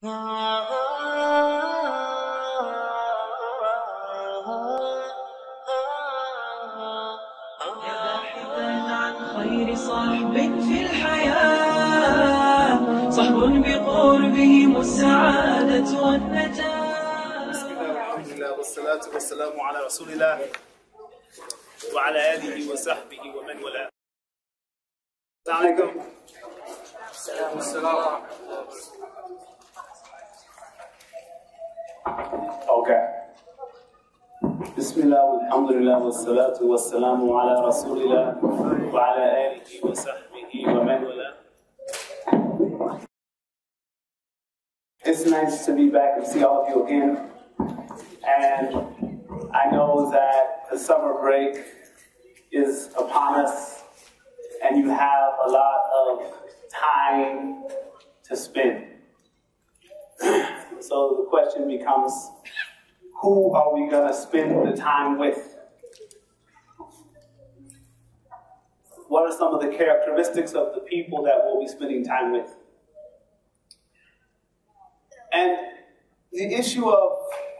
يا باحثا عن خير صحب في الحياة، صحب بقربهم السعادة والنجاة. بسم الله والحمد لله والصلاة والسلام على رسول الله وعلى آله وصحبه ومن والاه. السلام عليكم. السلام. Okay. Bismillah walhamdulillah wassalatu wassalamu ala rasulillah wa ala alihi wa sahbihi wa man wala. It's nice to be back and see all of you again. And I know that the summer break is upon us and you have a lot of time to spend. So the question becomes, who are we going to spend the time with? What are some of the characteristics of the people that we'll be spending time with? And the issue of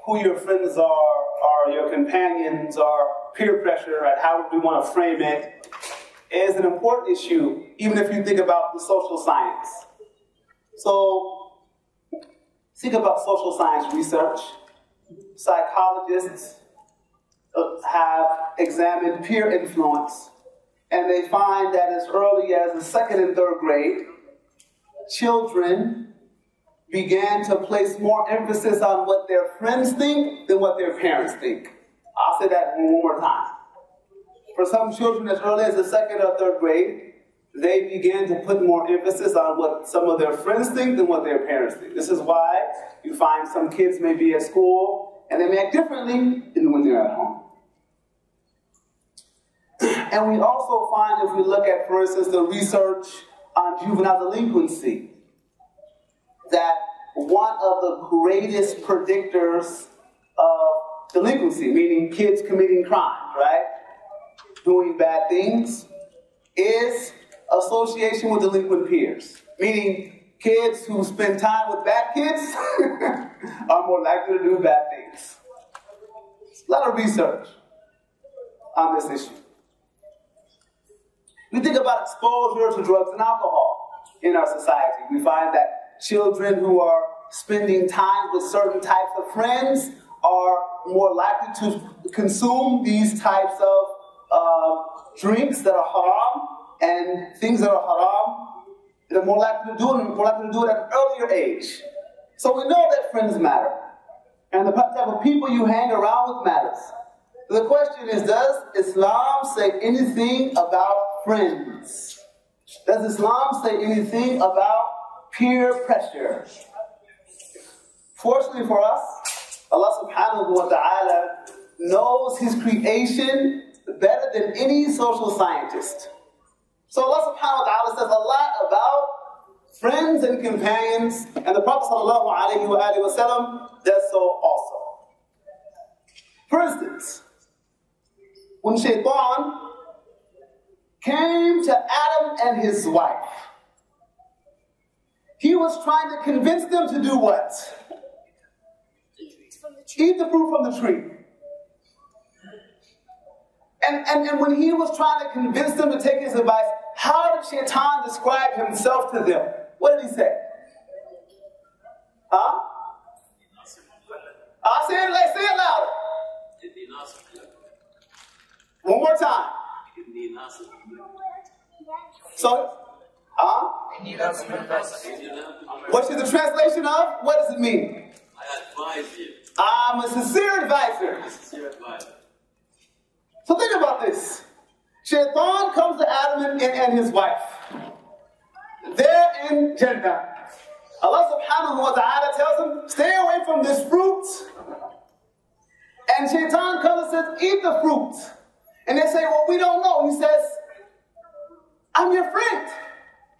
who your friends are your companions, or peer pressure, and how we want to frame it, is an important issue, even if you think about the social science. So, think about social science research. Psychologists have examined peer influence, and they find that as early as the 2nd and 3rd grade, children began to place more emphasis on what their friends think than what their parents think. I'll say that one more time. For some children as early as the 2nd or 3rd grade, they began to put more emphasis on what some of their friends think than what their parents think. This is why you find some kids may be at school and they may act differently than when they're at home. And we also find, if we look at, for instance, the research on juvenile delinquency, that one of the greatest predictors of delinquency, meaning kids committing crimes, right? Doing bad things, is association with delinquent peers. Meaning kids who spend time with bad kids are more likely to do bad things. There's a lot of research on this issue. We think about exposure to drugs and alcohol in our society. We find that children who are spending time with certain types of friends are more likely to consume these types of drinks that are haram and things that are haram. They're more likely to do it, and more likely to do it at an earlier age. So we know that friends matter, and the type of people you hang around with matters. The question is, does Islam say anything about friends? Does Islam say anything about peer pressure? Fortunately for us, Allah subhanahu wa ta'ala knows His creation better than any social scientist. So Allah subhanahu wa ta'ala says a lot about friends and companions, and the Prophet sallallahu alayhi wa sallam does so also. For instance, when Shaitan came to Adam and his wife, he was trying to convince them to do what? Eat the fruit from the tree. And when he was trying to convince them to take his advice, how did Shaitan describe himself to them? What did he say? Huh? Say it louder. One more time. So, what's the translation of? What does it mean? I advise you. I'm a sincere advisor. So think about this. Shaitan comes to Adam and his wife. They're in Jannah. Allah subhanahu wa ta'ala tells them, stay away from this fruit. And Shaitan comes and says, eat the fruit. And they say, well, we don't know. He says, I'm your friend.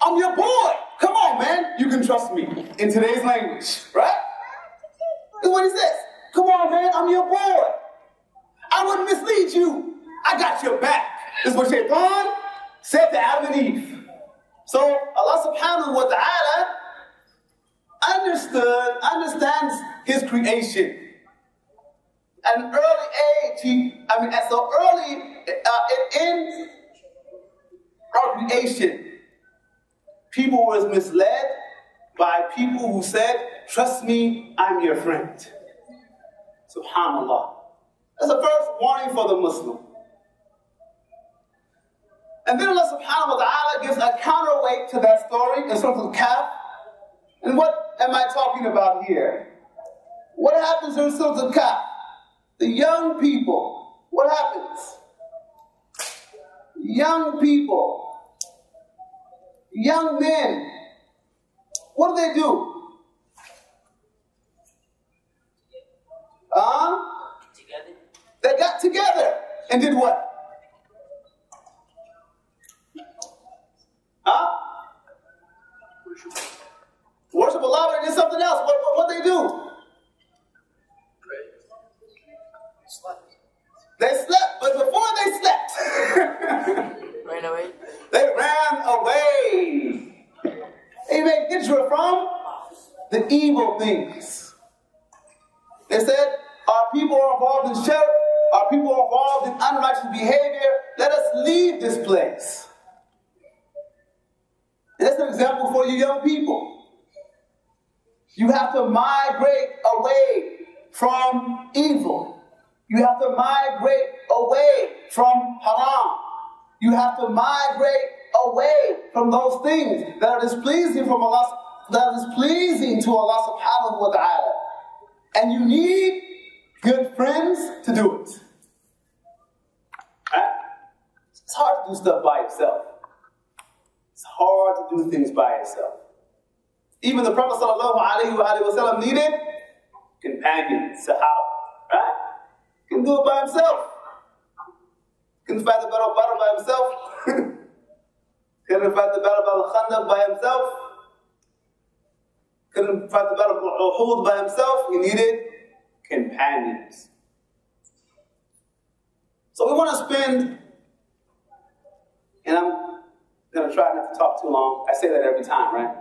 I'm your boy. Come on, man. You can trust me. In today's language, right? That's what he says. Come on, man. I'm your boy. I wouldn't mislead you. I got your back. This is what Shaitan said to Adam and Eve. So Allah subhanahu wa ta'ala understands his creation. At an early age, in our creation, people was misled by people who said, trust me, I'm your friend. Subhanallah. That's the first warning for the Muslim. And then Allah subhanahu wa ta'ala gives a counterweight to that story in Surah Al-Kahf. And what am I talking about here? What happens in Surah Al-Kahf? The young people, what happens? Young people, young men, what do? Together. They got together and did what? Worship Allah, but they did something else. What they do? They slept, but before they slept, Ran away. they ran away. They made Hijrah from the evil things. They said, our people are involved in shirk, our people are involved in unrighteous behavior, let us leave this place. And that's an example for you young people. You have to migrate away from evil. You have to migrate away from haram. You have to migrate away from those things that are displeasing from Allah, that are displeasing to Allah subhanahu wa ta'ala. And you need good friends to do it. Right? It's hard to do stuff by yourself. It's hard to do things by yourself. Even the Prophet sallallahu alaihi wasallam needed companions, sahaba, right? He can do it by himself. He can fight the battle by himself. He can fight the battle of Khandaq by himself. He couldn't fight the battle of Uhud by himself. He needed companions. So we want to spend, and I'm going to try not to talk too long. I say that every time, right?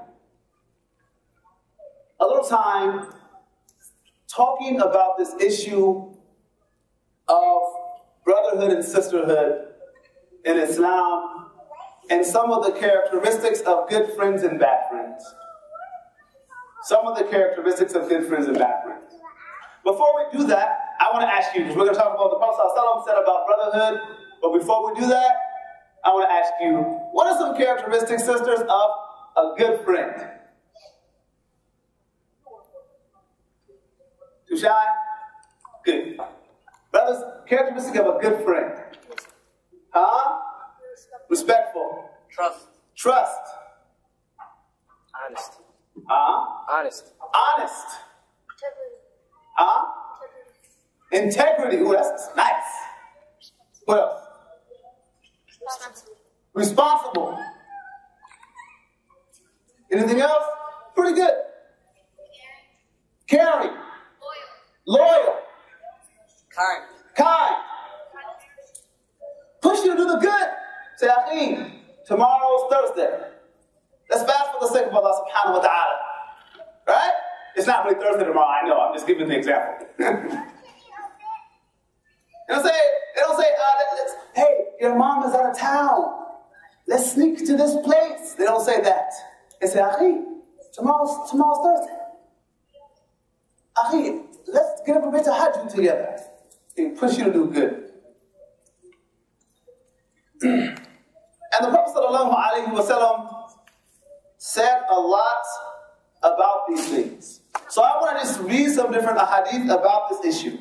A little time talking about this issue of brotherhood and sisterhood in Islam and some of the characteristics of good friends and bad friends. Some of the characteristics of good friends and bad friends. Before we do that, I want to ask you, because we're going to talk about the Prophet ﷺ said about brotherhood, but before we do that, I want to ask you, what are some characteristics, sisters, of a good friend? Too shy? Good. Brothers, characteristic of a good friend. Respectful. Trust. Honest. Honest. Integrity. Ooh, that's nice. What else? Responsible. Anything else? Pretty good. Caring. Loyal. Kind. Push you to do the good. Say, Akhi, tomorrow's Thursday. Let's fast for the sake of Allah subhanahu wa ta'ala. Right? It's not really Thursday tomorrow, I know. I'm just giving the example. They don't say, hey, your mom is out of town. Let's sneak to this place. They don't say that. They say, Akhi, tomorrow's Thursday. Akhi, let's get up a bit of Hajj together. They push you to do good. And the Prophet ﷺ said a lot about these things. So I want to just read some different ahadith about this issue.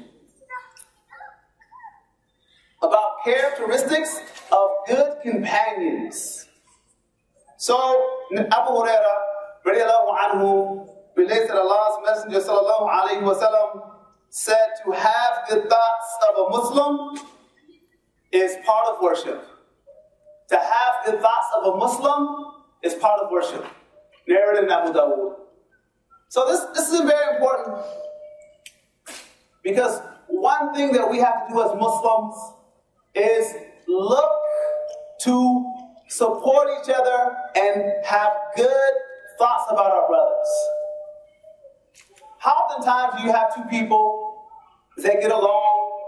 About characteristics of good companions. So Abu Hurairah radiallahu anhu relates that Allah's Messenger sallallahu alayhi wa sallam said to have the thoughts of a Muslim is part of worship. To have the thoughts of a Muslim is part of worship. Narrated in Abu Dawud. So this is very important, because one thing that we have to do as Muslims is look to support each other and have good thoughts about our brothers. oftentimes you have two people, they get along,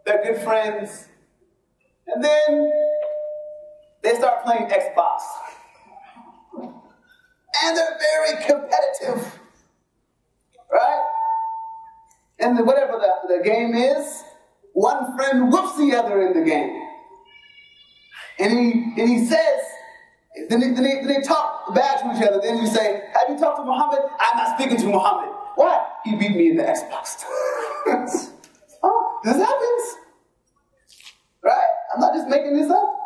they're good friends, and then they start playing Xbox. And they're very competitive, right? And then whatever the game is, one friend whoops the other in the game. And he says, then they talk bad to each other. Then you say, have you talked to Muhammad? I'm not speaking to Muhammad. Why? He beat me in the Xbox. Oh, this happens. Right? I'm not just making this up.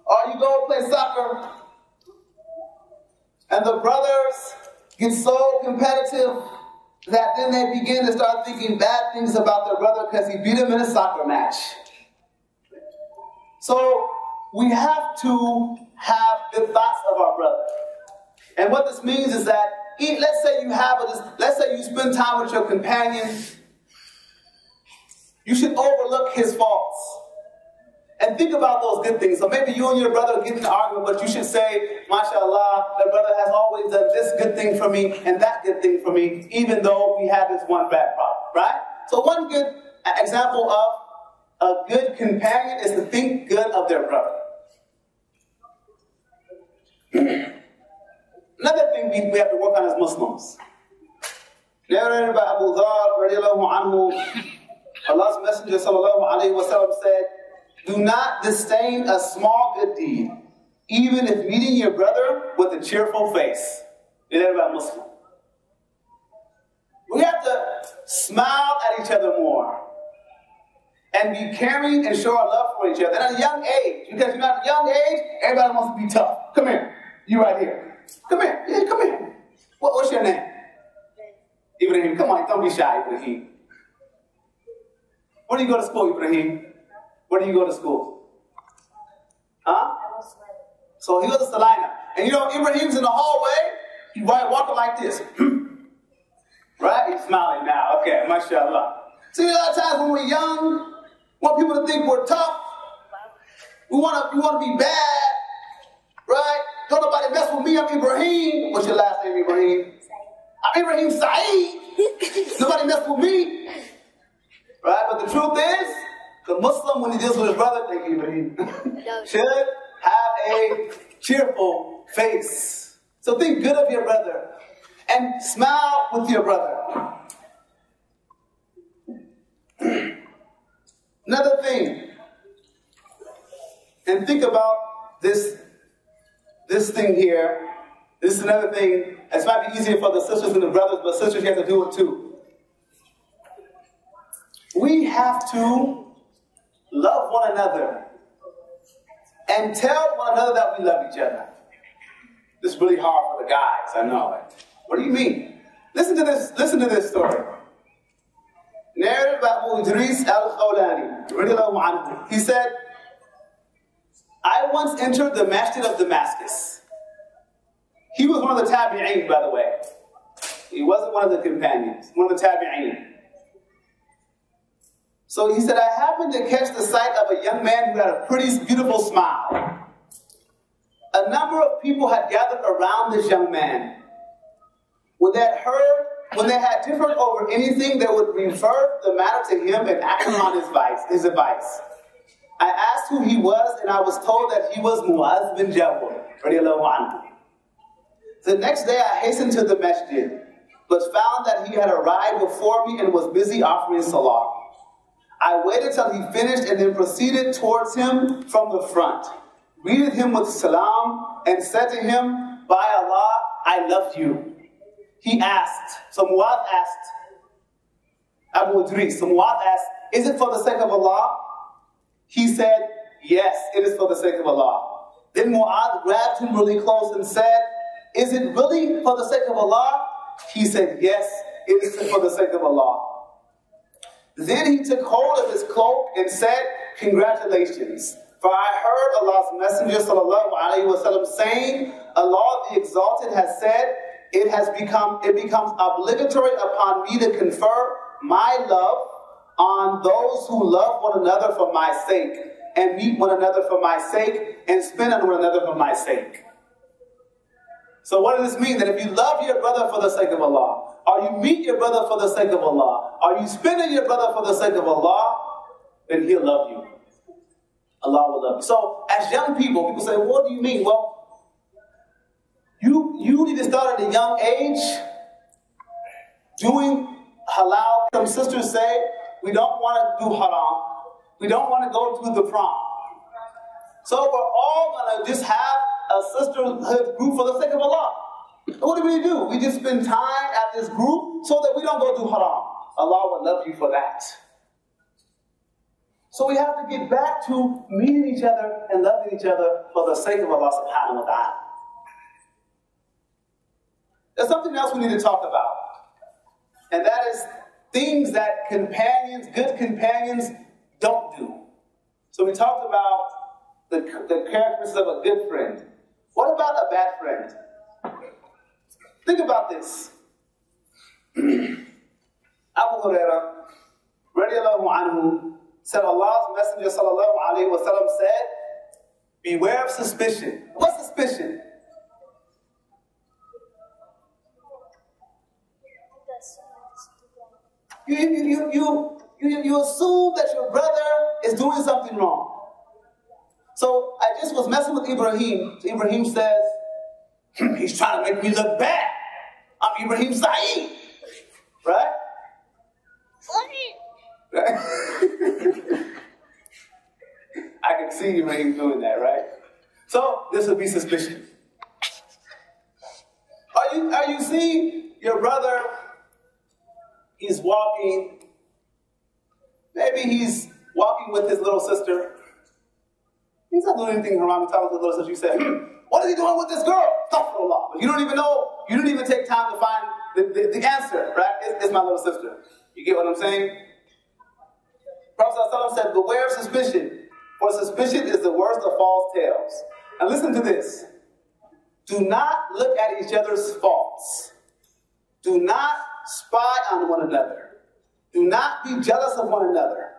Or you go play soccer, and the brothers get so competitive that then they begin to start thinking bad things about their brother because he beat them in a soccer match. So we have to have good thoughts of our brother. And what this means is that, let's say you spend time with your companion, you should overlook his faults. And think about those good things. So maybe you and your brother get in an argument, but you should say, MashaAllah, the brother has always done this good thing for me and that good thing for me, even though we have this one bad problem, right? So one good example of a good companion is to think good of their brother. Another thing we have to work on as Muslims. Narrated by Abu Dhar, radiallahu anhu, Allah's Messenger sallallahu alayhi wa sallam said, do not disdain a small good deed, even if meeting your brother with a cheerful face. Narrated by Muslim. We have to smile at each other more and be caring and show our love for each other. And at a young age, because you're at a young age, everybody wants to be tough. Come here. You right here. Come here. Yeah, come here. What's your name? Ibrahim. Come on, don't be shy, Ibrahim. Where do you go to school, Ibrahim? Where do you go to school? Huh? So he goes to Salina. And you know, Ibrahim's in the hallway. He's walking like this. Right? He's smiling now. Okay, mashallah. See, a lot of times when we're young, we want people to think we're tough. We want to be bad. Right? Don't nobody mess with me. I'm Ibrahim. What's your last name, Ibrahim? I'm Ibrahim Saeed. Nobody mess with me. Right? But the truth is, the Muslim, when he deals with his brother, thank you, Ibrahim, should have a cheerful face. So think good of your brother and smile with your brother. Another thing, and think about this thing here. This is another thing. It might be easier for the sisters and the brothers, but sisters, you have to do it too. We have to love one another and tell one another that we love each other. This is really hard for the guys, I know. What do you mean? Listen to this story. Narrated by Abu Idris al-Khawlani. He said, I once entered the masjid of Damascus. He was one of the tabi'een, by the way. He wasn't one of the companions, one of the tabi'een. So he said, I happened to catch the sight of a young man who had a pretty, beautiful smile. A number of people had gathered around this young man. When they had differed over anything, they would refer the matter to him and act on his advice. I asked who he was, and I was told that he was Muaz bin Jabal. The next day, I hastened to the masjid, but found that he had arrived before me and was busy offering salah. I waited till he finished and then proceeded towards him from the front, greeted him with salam, and said to him, by Allah, I love you. He asked, so Muaz asked, Abu Idris, so Muaz asked, is it for the sake of Allah? He said, yes, it is for the sake of Allah. Then Muaz grabbed him really close and said, is it really for the sake of Allah? He said, yes, it is for the sake of Allah. Then he took hold of his cloak and said, congratulations. For I heard Allah's Messenger sallallahu alayhi wa sallam saying, Allah the Exalted has said, it becomes obligatory upon me to confer my love on those who love one another for my sake, and meet one another for my sake, and spend on one another for my sake. So what does this mean? That if you love your brother for the sake of Allah, Are you meet your brother for the sake of Allah? Are you spending your brother for the sake of Allah? Then he'll love you. Allah will love you. So, as young people say, what do you mean? Well, you need to start at a young age doing halal. Some sisters say, we don't want to do haram. We don't want to go to the prom. So we're all going to just have a sisterhood group for the sake of Allah. What do? We just spend time at this group so that we don't go do haram. Allah will love you for that. So we have to get back to meeting each other and loving each other for the sake of Allah subhanahu wa ta'ala. There's something else we need to talk about. And that is things that good companions don't do. So we talked about the characteristics of a good friend. What about a bad friend? Think about this. Abu Hurairah, radiallahu anhu, said Allah's Messenger sallallahu alayhi wa sallam said, beware of suspicion. What's suspicion? You assume that your brother is doing something wrong. So I just was messing with Ibrahim. So Ibrahim says, he's trying to make me look bad. I'm Ibrahim Saeed. Right? I can see Ibrahim doing that, right? So this would be suspicion. Are you seeing your brother? He's walking. Maybe he's walking with his little sister. He's not doing anything haram. He's talking with his little sister. You say, what is he doing with this girl? Astaghfirullah. But you don't even know. You don't even take time to find the answer, right? It's my little sister. You get what I'm saying? Prophet ﷺ said, beware of suspicion, for suspicion is the worst of false tales. And listen to this. Do not look at each other's faults. Do not spy on one another. Do not be jealous of one another.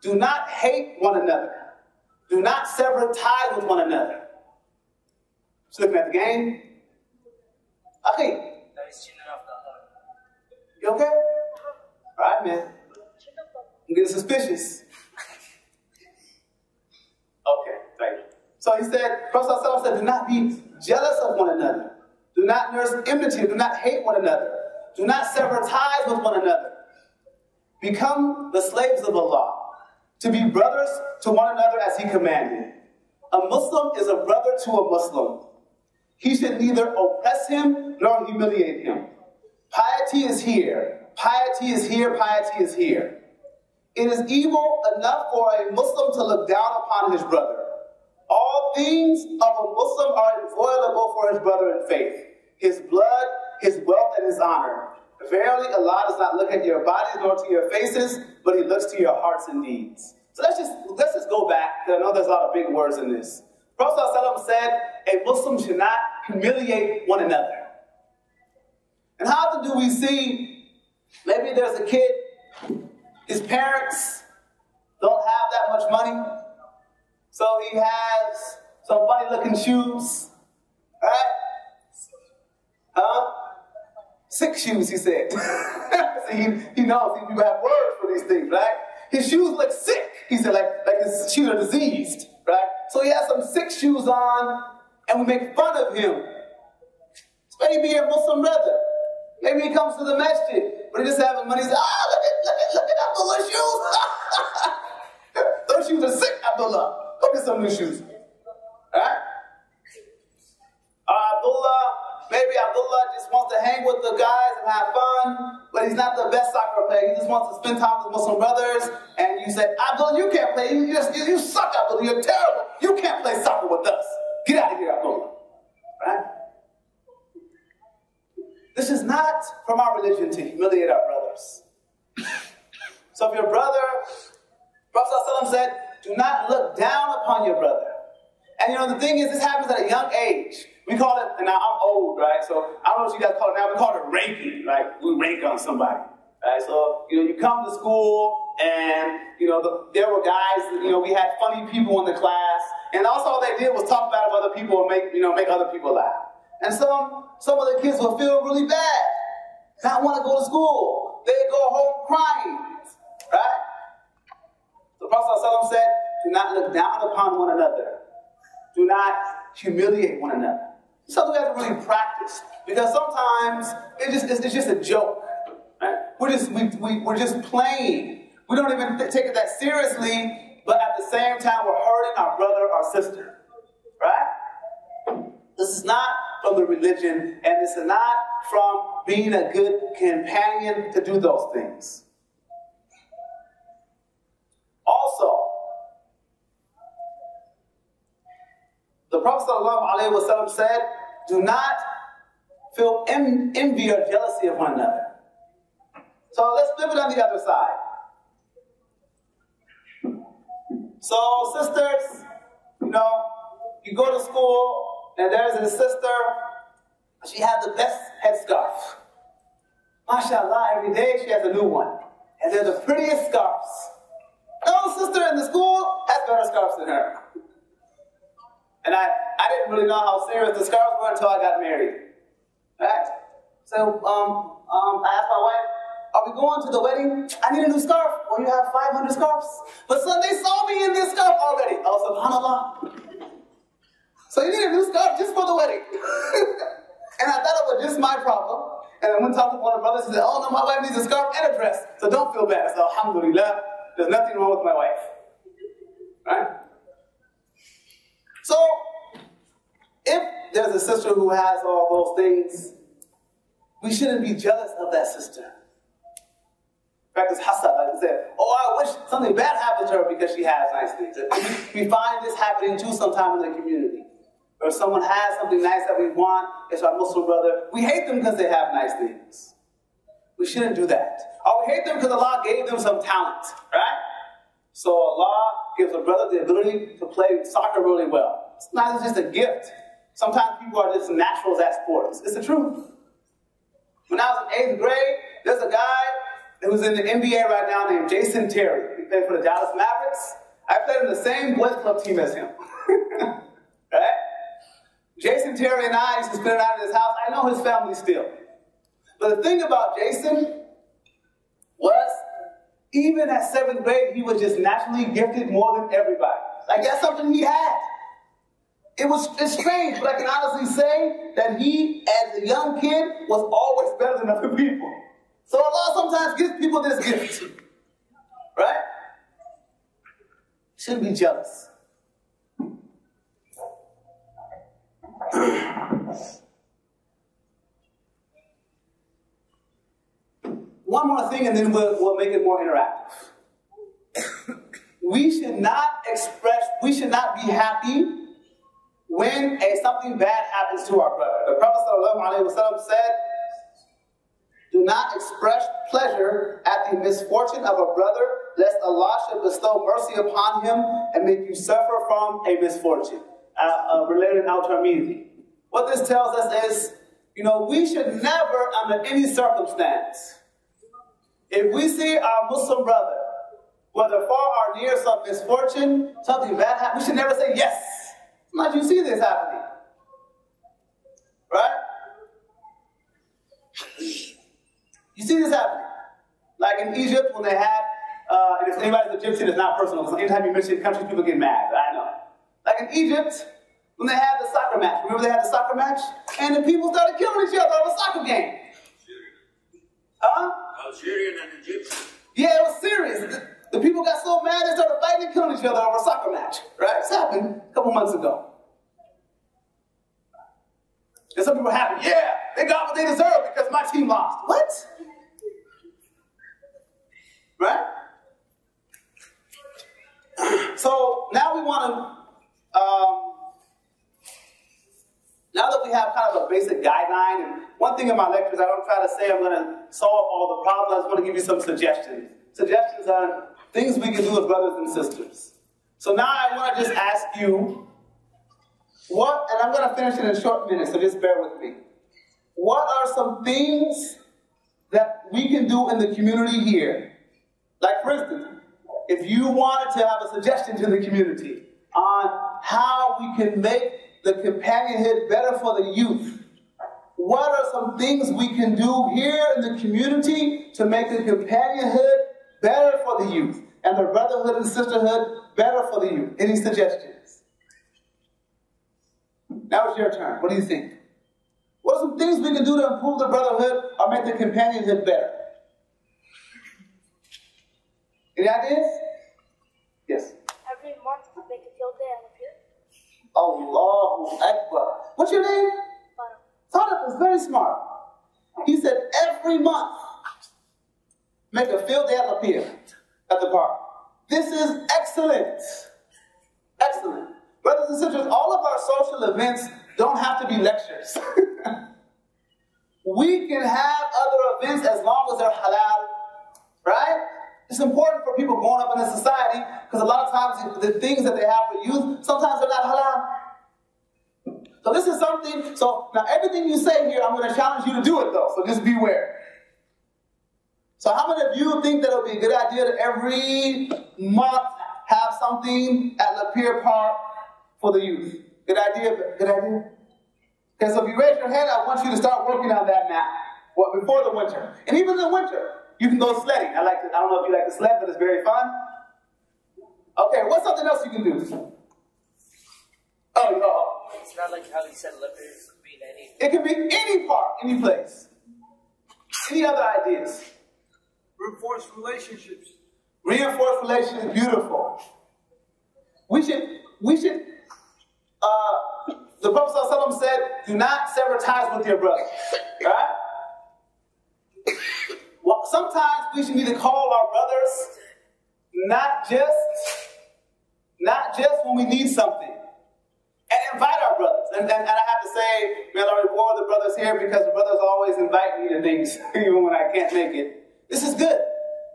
Do not hate one another. Do not sever ties with one another. Just looking at the game. Akhi. You okay? All right, man. I'm getting suspicious. Okay, thank you. So he said, Prophet ﷺ said, do not be jealous of one another. Do not nurse enmity. Do not hate one another. Do not sever ties with one another. Become the slaves of Allah, to be brothers to one another as He commanded. A Muslim is a brother to a Muslim. He should neither oppress him nor humiliate him. Piety is here. Piety is here. Piety is here. It is evil enough for a Muslim to look down upon his brother. All things of a Muslim are inviolable for his brother in faith. His blood, his wealth, and his honor. Verily, Allah does not look at your bodies nor to your faces, but He looks to your hearts and deeds. So let's just go back, because I know there's a lot of big words in this. Prophet ﷺ said, a Muslim should not humiliate one another. And how often do we see, maybe there's a kid, his parents don't have that much money, so he has some funny looking shoes, right? Huh? Sick shoes, he said. See, he knows people have words for these things, right? His shoes look sick. He said, like his shoes are diseased, right? So he has some sick shoes on, and we make fun of him. So maybe a Muslim brother. Maybe he comes to the masjid, but he just having money. He says, look at Abdullah's shoes. Those shoes are sick, Abdullah. Look at some new shoes. Right? Maybe Abdullah just wants to hang with the guys and have fun, but he's not the best soccer player. He just wants to spend time with Muslim brothers, and you say, Abdullah, you can't play. You suck, Abdullah. You're terrible. You can't play soccer with us. Get out of here, Abdullah. Right? This is not from our religion to humiliate our brothers. So if your brother, Prophet ﷺ said, do not look down upon your brother. And you know, the thing is, this happens at a young age. We call it, and now I'm old, right? So I don't know what you guys call it now. We call it ranking, like we rank on somebody, right? So, you know, you come to school and, you know, there were guys, you know, we had funny people in the class. And also all they did was talk bad about other people and make other people laugh. And some of the kids will feel really bad. not want to go to school. They go home crying, right? The Prophet ﷺ said, do not look down upon one another. Do not humiliate one another. It's something we have to really practice, because sometimes it's just a joke, right? We're just playing. We don't even take it that seriously, but at the same time, we're hurting our brother or sister, right? This is not from the religion, and this is not from being a good companion to do those things. Also, the Prophet ﷺ said, do not feel envy or jealousy of one another. So let's flip it on the other side. So sisters, you go to school and there's a sister, she has the best headscarf. MashaAllah, every day she has a new one. And they're the prettiest scarves. No sister in the school has better scarves than her. And I didn't really know how serious the scarves were until I got married. Right? So I asked my wife, are we going to the wedding? I need a new scarf. Well, you have 500 scarves. But son, they saw me in this scarf already. Oh, subhanAllah. So you need a new scarf just for the wedding. And I thought it was just my problem. And I went to talk to one of the brothers and said, oh no, my wife needs a scarf and a dress. So don't feel bad. I said, alhamdulillah, there's nothing wrong with my wife. Right? So, if there's a sister who has all those things, we shouldn't be jealous of that sister. In fact, it's hasad, like I said, oh, I wish something bad happened to her because she has nice things. We find this happening too sometime in the community. Or if someone has something nice that we want, it's our Muslim brother, we hate them because they have nice things. We shouldn't do that. Or we hate them because Allah gave them some talent, right? So Allah gives a brother the ability to play soccer really well. It's not just a gift. Sometimes people are just naturals at sports. It's the truth. When I was in 8th grade, there's a guy who's in the NBA right now named Jason Terry. He played for the Dallas Mavericks. I played in the same boys club team as him. Right? Jason Terry and I used to spend the night at his house. I know his family still. But the thing about Jason was, even at 7th grade, he was just naturally gifted more than everybody. Like, that's something he had. It's strange, but I can honestly say that he, as a young kid, was always better than other people. So Allah sometimes gives people this gift. Right? Shouldn't be jealous. One more thing, and then we'll make it more interactive. We should not be happy when something bad happens to our brother. The Prophet ﷺ said, do not express pleasure at the misfortune of a brother, lest Allah should bestow mercy upon him and make you suffer from a misfortune. Related al Tirmidhi. What this tells us is, we should never, under any circumstance, if we see our Muslim brother, whether far or near some misfortune, something bad happens, we should never say yes. Sometimes you see this happening. Right? You see this happening. Like in Egypt, when they had, and if anybody's Egyptian, it's not personal, because anytime you mention countries, people get mad. I know. Like in Egypt, when they had the soccer match. Remember they had the soccer match? And the people started killing each other over a soccer game. Huh? Algerian and Egyptian. Yeah, it was serious. The people got so mad they started fighting and killing each other over a soccer match. Right? It's happened a couple months ago. And some people are happy. Yeah, they got what they deserve because my team lost. What? Right? So now we want to, now that we have kind of a basic guideline, and one thing in my lectures, I don't try to say I'm going to solve all the problems, I just want to give you some suggestions. Suggestions on things we can do as brothers and sisters. So now I want to just ask you, and I'm going to finish in a short minute, so just bear with me. What are some things that we can do in the community here? Like, for instance, if you wanted to have a suggestion to the community on how we can make the companionhood better for the youth, what are some things we can do here in the community to make the companionhood better for the youth and the brotherhood and sisterhood better for the youth? Any suggestions? Now it's your turn. What do you think? What are some things we can do to improve the brotherhood or make the companionhood better? Any ideas? Yes. Every month we make a field day on the pier. Allahu Akbar. What's your name? Tariq is very smart. He said every month make a field day at the pier, at the park. This is excellent. Excellent. Brothers and sisters, all of our social events don't have to be lectures. We can have other events as long as they're halal, right? It's important for people growing up in a society because a lot of times the things that they have for youth, sometimes they're not halal. So this is something, so now everything you say here, I'm going to challenge you to do it though, so just beware. So how many of you think that it would be a good idea to every month have something at La Pier Park for the youth? Good idea? Good idea? Okay, so if you raise your hand, I want you to start working on that now. Well, before the winter. And even in the winter, you can go sledding. I don't know if you like to sled, but it's very fun. Okay, what's something else you can do? Oh, it's not like how you said La Pier. It could be any. It could be any park, any place. Any other ideas? Reinforce relationships. Reinforce relationships, beautiful. We should, the Prophet ﷺ said, do not sever ties with your brother, right? Well, sometimes we should need to call our brothers, not just when we need something, and invite our brothers. And I have to say, man, I reward the brothers here because the brothers always invite me to things, even when I can't make it. This is good.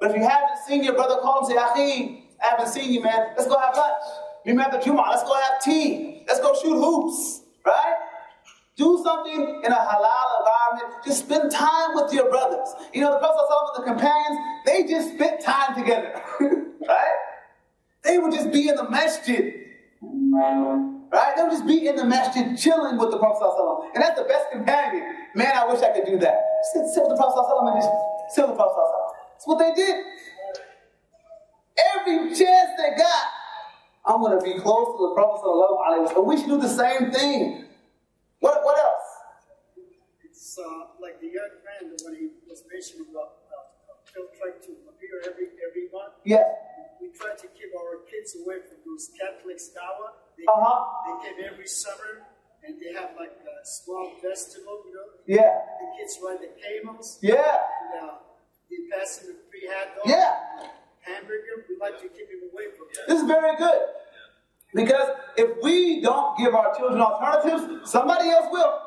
But if you haven't seen your brother, call him and say, Akhi, I haven't seen you, man. Let's go have lunch. Meet me after Jumu'ah. Let's go have tea. Let's go shoot hoops, right? Do something in a halal environment. Just spend time with your brothers. You know, the Prophet ﷺ and the companions, they just spent time together, right? They would just be in the masjid, right? They would just be in the masjid chilling with the Prophet ﷺ. And that's the best companion. Man, I wish I could do that. Sit with the Prophet ﷺ and just sit with the Prophet ﷺ. That's what they did. Every chance they got, I'm going to be close to the Prophet ﷺ. We should do the same thing. What else? It's like the young man when he was mentioning about field trip to appear every month. Yeah. We try to keep our kids away from those Catholics dawah. They came every summer and they have like a small festival, you know. Yeah. The kids ride the camels. Yeah. And they pass in the free hot dog. Yeah. Hamburger. We like to keep him away from that. This is very good. Because if we don't give our children alternatives, somebody else will.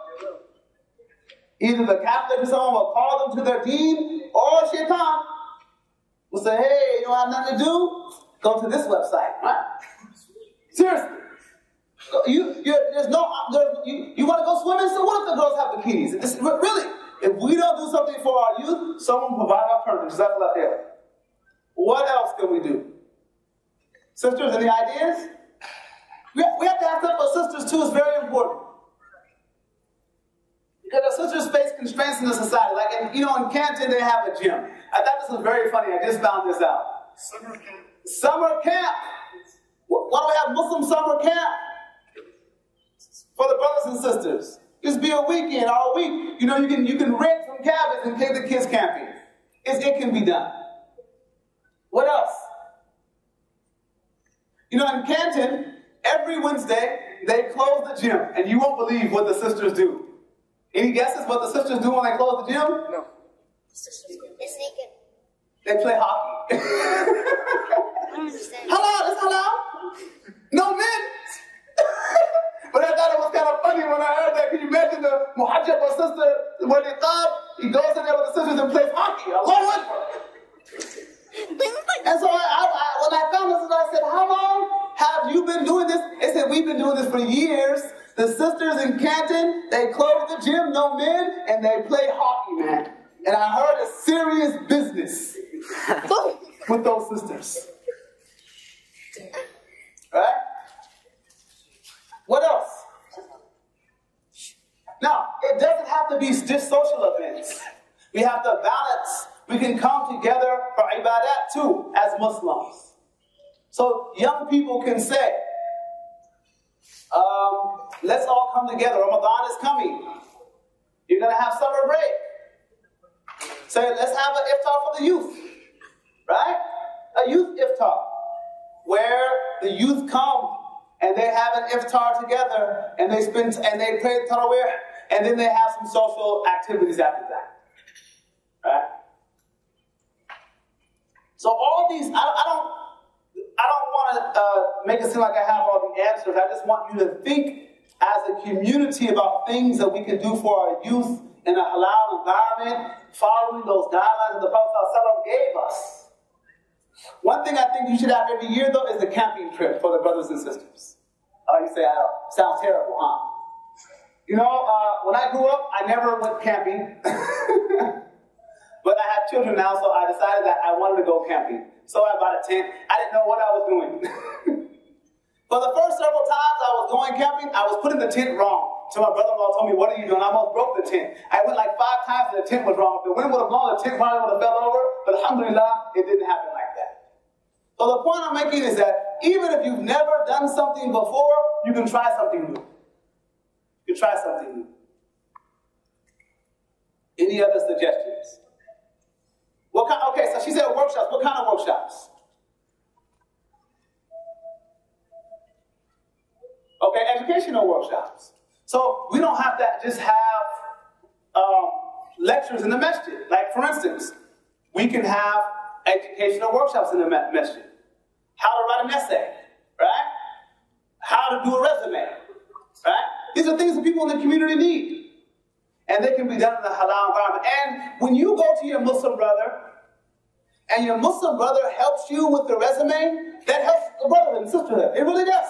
Either the Catholic or someone will call them to their deen, or Shaitan will say, hey, you don't have nothing to do? Go to this website, right? Seriously. You want to go swimming? So what if the girls have bikinis? Really, if we don't do something for our youth, someone will provide alternatives. What else can we do? Sisters, any ideas? We have to have stuff for sisters too. It's very important. Because our sisters face constraints in the society. Like, in Canton, they have a gym. I thought this was very funny. I just found this out. Summer camp. Summer camp. Why do we have Muslim summer camp? For the brothers and sisters. Just be a weekend or a week. You can rent some cabins and take the kids camping. It can be done. What else? In Canton, every Wednesday, they close the gym. And you won't believe what the sisters do. Any guesses what the sisters do when they close the gym? No. They're sneaking. They play hockey. I don't understand. Halal, it's halal. No men. But I thought it was kind of funny when I heard that. Can you imagine the muhajjab or sister, when he goes in there with the sisters and plays hockey? Allahu Akbar. And so when I found this, I said, how long have you been doing this? They said, we've been doing this for years. The sisters in Canton, they close the gym, no men, and they play hockey, man. And I heard a serious business with those sisters. Right? What else? Now, it doesn't have have to be just social events. We have to balance. We can come together for ibadat too, as Muslims. So young people can say, let's all come together. Ramadan is coming. You're going to have summer break. Say, let's have an iftar for the youth. Right? A youth iftar. Where the youth come and they have an iftar together and they pray tarawih and then they have some social activities after that. Right? So all these, I don't want to make it seem like I have all the answers. I just want you to think as a community about things that we can do for our youth in a halal environment, following those guidelines that the Prophet ﷺ gave us. One thing I think you should have every year, though, is a camping trip for the brothers and sisters. Oh, you say, sounds terrible, huh? You know, when I grew up, I never went camping. But I have children now, so I decided that I wanted to go camping. So I bought a tent. I didn't know what I was doing. For the first several times I was going camping, I was putting the tent wrong. So my brother-in-law told me, what are you doing? I almost broke the tent. I went like 5 times and the tent was wrong. If the wind would have blown, the tent probably would have fell over. But alhamdulillah, it didn't happen like that. So the point I'm making is that even if you've never done something before, you can try something new. You can try something new. Any other suggestions? Okay, so she said workshops. What kind of workshops? Okay, educational workshops. So we don't have to just have lectures in the masjid. Like, for instance, we can have educational workshops in the masjid. How to write an essay, right? How to do a resume, right? These are things that people in the community need. And they can be done in a halal environment. And when you go to your Muslim brother, and your Muslim brother helps you with the resume, that helps the brotherhood and sisterhood. It really does.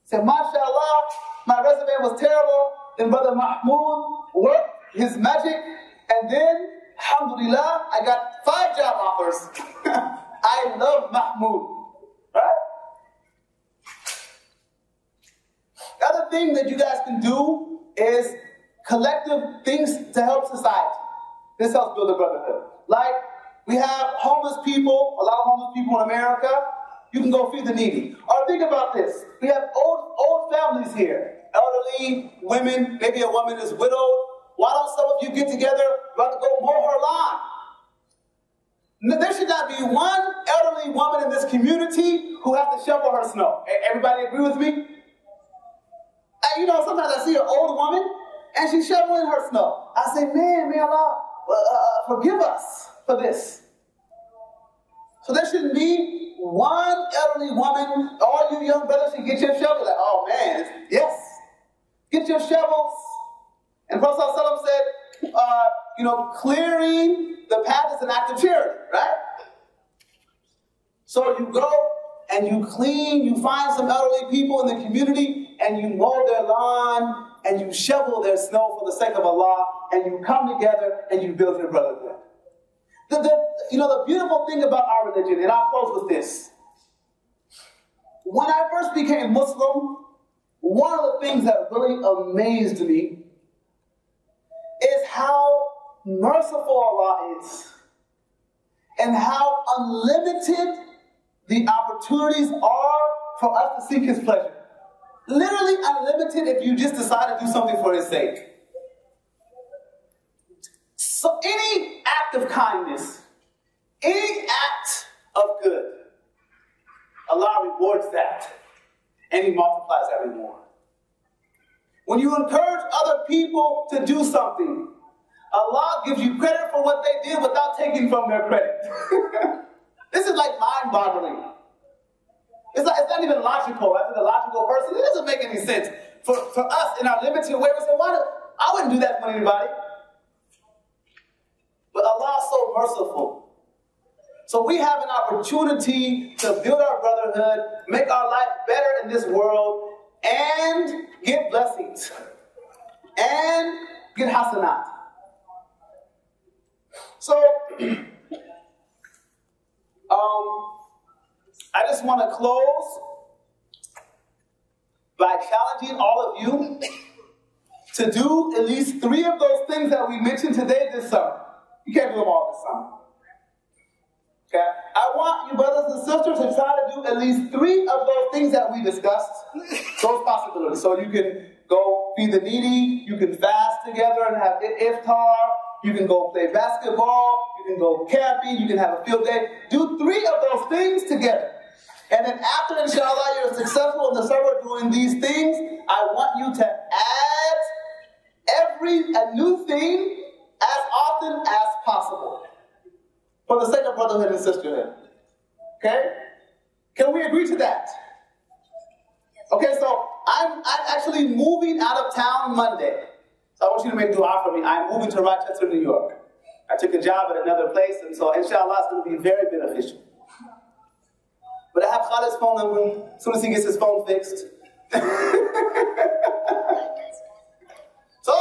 Say, mashallah, my resume was terrible. Then Brother Mahmoud worked his magic. And then, alhamdulillah, I got 5 job offers. I love Mahmoud. Right? The other thing that you guys can do is collective things to help society. This helps build a brotherhood. Like, we have homeless people, a lot of homeless people in America. You can go feed the needy. Or think about this. We have old families here. Elderly women, maybe a woman is widowed. Why don't some of you get together, about to go mow her lawn? There should not be one elderly woman in this community who has to shovel her snow. Everybody agree with me? And you know, sometimes I see an old woman and she's shoveling her snow. I say, man, may Allah forgive us for this. So there shouldn't be one elderly woman. All you young brothers should get your shovel. Like, oh man, yes. Get your shovels. And Prophet ﷺ said, clearing the path is an act of charity, right? So you go and you clean, you find some elderly people in the community and you mow their lawn and you shovel their snow for the sake of Allah and you come together and you build your brotherhood. The beautiful thing about our religion, and I'll close with this. When I first became Muslim, one of the things that really amazed me is how merciful Allah is and how unlimited the opportunities are for us to seek His pleasure. Literally unlimited if you just decide to do something for His sake. So any act of kindness, any act of good, Allah rewards that and He multiplies every more. When you encourage other people to do something, Allah gives you credit for what they did without taking from their credit. This is like mind-boggling. It's not even logical. Right? For the logical person, it doesn't make any sense. For us, in our limited way, we say, I wouldn't do that for anybody. But Allah is so merciful. So we have an opportunity to build our brotherhood, make our life better in this world, and get blessings. And get hasanat. So, I just want to close by challenging all of you to do at least 3 of those things that we mentioned today this summer. You can't do them all this summer. Okay? I want you brothers and sisters to try to do at least 3 of those things that we discussed, those possibilities. So you can go feed the needy, you can fast together and have iftar, you can go play basketball, you can go camping, you can have a field day. Do 3 of those things together. And then after, inshallah, you're successful in the summer doing these things, I want you to add a new thing as often as possible. For the sake of brotherhood and sisterhood. Okay? Can we agree to that? Okay, so I'm actually moving out of town Monday. So I want you to make dua for me. I'm moving to Rochester, New York. I took a job at another place, and so inshallah it's going to be very beneficial. But I have Khalid's phone number as soon as he gets his phone fixed. So,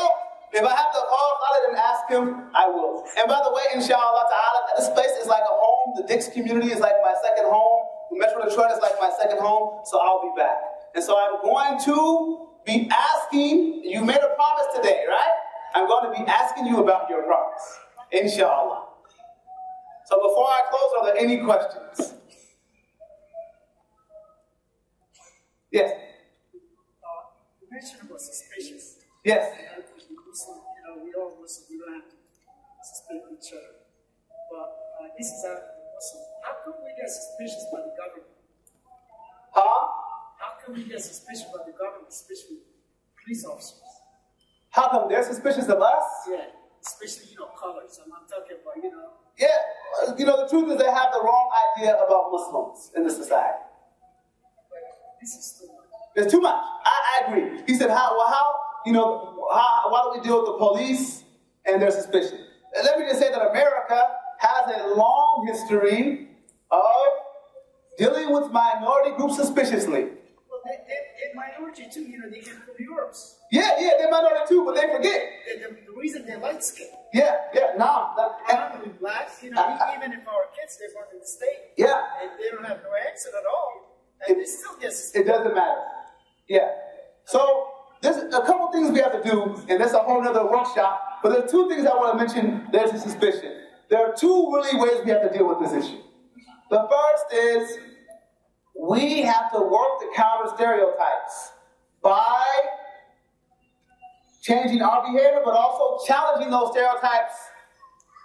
if I have to call Khalid and ask him, I will. And by the way, inshallah ta'ala, this place is like a home. The Dix community is like my second home. The Metro Detroit is like my second home. So I'll be back. And so I'm going to be asking, you made a promise today, right? I'm going to be asking you about your promise. Inshallah. So before I close, are there any questions? Yes? You mentioned about suspicious. Yes. Muslim, we all Muslim, we don't have to suspect each other. But this is a Muslim. How come we get suspicious by the government? Huh? How come we get suspicious by the government, especially police officers? How come they're suspicious of us? Yeah, especially, colors. I'm not talking about, Yeah, the truth is they have the wrong idea about Muslims in this society. But this is too much. It's too much. I agree. He said, why do we deal with the police and their suspicion? Let me just say that America has a long history of dealing with minority groups suspiciously. Well, they're minority too, they came from Europe. Yeah, they're minority too, but they forget. The reason they're light skinned. Yeah, no. And black, even if our kids, they're born in the state. Yeah. And they don't have no accent at all. And they still get suspicious. It doesn't matter. Yeah. So, there's a couple things we have to do, and that's a whole other workshop, but there are 2 things I want to mention. There's a suspicion. There are 2 really ways we have to deal with this issue. The first is we have to work to counter stereotypes by changing our behavior, but also challenging those stereotypes,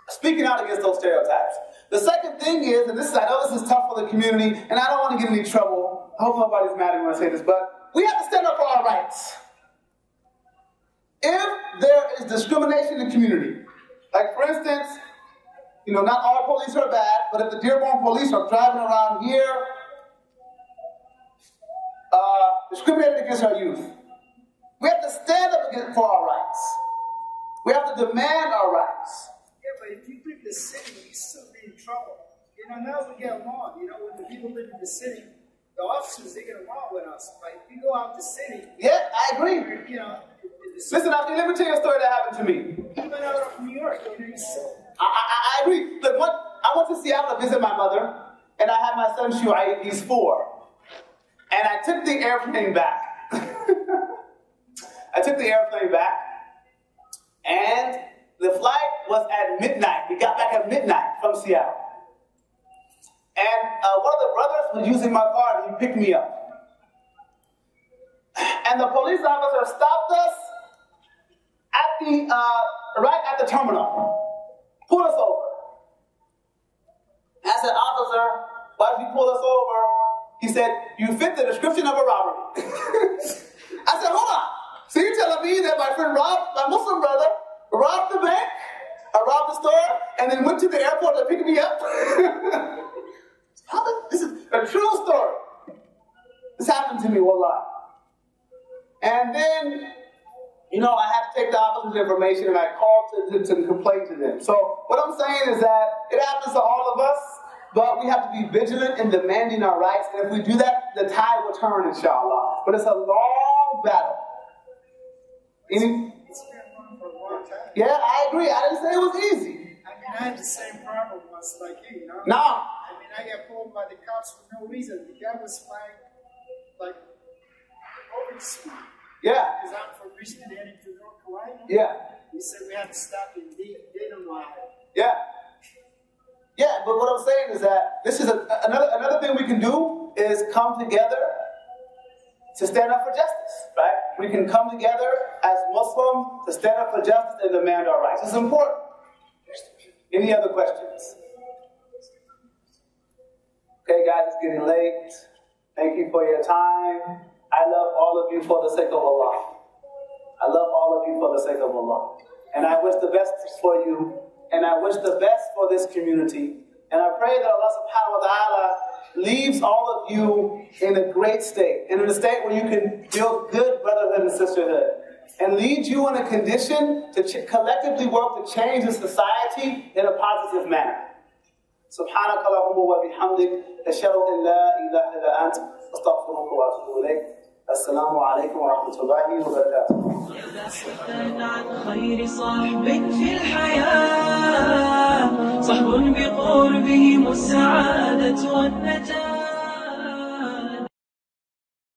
speaking out against those stereotypes. The second thing is, and I know this is tough for the community, and I don't want to get in any trouble. I hope nobody's mad at me when I say this, but we have to stand up for our rights. If there is discrimination in the community, like for instance, not all police are bad, but if the Dearborn police are driving around here, discriminating against our youth, we have to stand up for our rights. We have to demand our rights. Yeah, but if you leave the city, you still be in trouble. Now we get along. When the people live in the city, the officers, they get along with us. But if you go out the city... Yeah, I agree. Listen, let me tell you a story that happened to me. Even out of New York, I agree. Look, I went to Seattle to visit my mother, and I had my son Shuaib, he's 4. And I took the airplane back. And the flight was at midnight. We got back at midnight from Seattle. And one of the brothers was using my car, and he picked me up. And the police officer stopped us right at the terminal. Pulled us over. I said, "Officer, why did you pull us over?" He said, "You fit the description of a robbery." I said, "Hold on. So you're telling me that my friend my Muslim brother, robbed the bank, or robbed the store, and then went to the airport to pick me up?" This is a true story. This happened to me, wallah. And then, I had to take the officer's information, and I called to complain to them. So what I'm saying is that it happens to all of us, but we have to be vigilant in demanding our rights. And if we do that, the tide will turn, inshallah. But it's a long battle. It's been going for a long time. Yeah, I agree. I didn't say it was easy. I had the same problem once like you, No. I got pulled by the cops for no reason. The guy was flying, over the speed. Yeah. Because I'm from Richmond, heading to North right? Yeah. We said we had to stop and denunciate. Yeah. Yeah, but what I'm saying is that this is another thing we can do is come together to stand up for justice, right? We can come together as Muslims to stand up for justice and demand our rights. It's important. Any other questions? Okay, guys, it's getting late. Thank you for your time. I love all of you for the sake of Allah. I love all of you for the sake of Allah. And I wish the best for you. And I wish the best for this community. And I pray that Allah subhanahu wa ta'ala leaves all of you in a great state. And in a state where you can build good brotherhood and sisterhood. And lead you in a condition to collectively work to change the society in a positive manner. سبحانك اللهم وبحمدك أشهد أن لا إله إلا أنت أستغفرك وأتوب إليك. السلام عليكم ورحمة الله وبركاته. عن خير صاحب في الحياة، صحب بقربهم السعادة والنجاة.